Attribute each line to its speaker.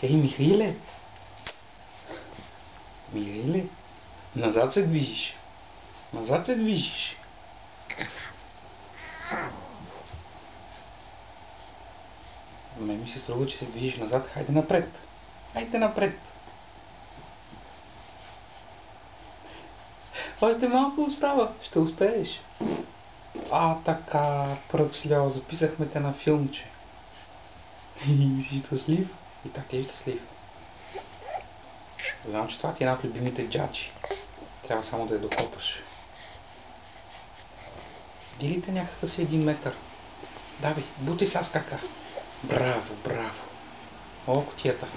Speaker 1: Ей, Михаиле! Михаиле! Назад се движиш. Назад се движиш. Мен ми се струва, че се движиш назад. Хайде напред. Хайде напред. Още малко остава. Ще успееш. Така, пръцлял. Записахме те на филмче. И си щастлив. И так ти е щастлив. Знам, че това ти е една от любимите джаджи. Трябва само да я докопаш. Дилите някакъв си 1 метър. Давай, бутай са с крака. Браво, браво. О, кутията.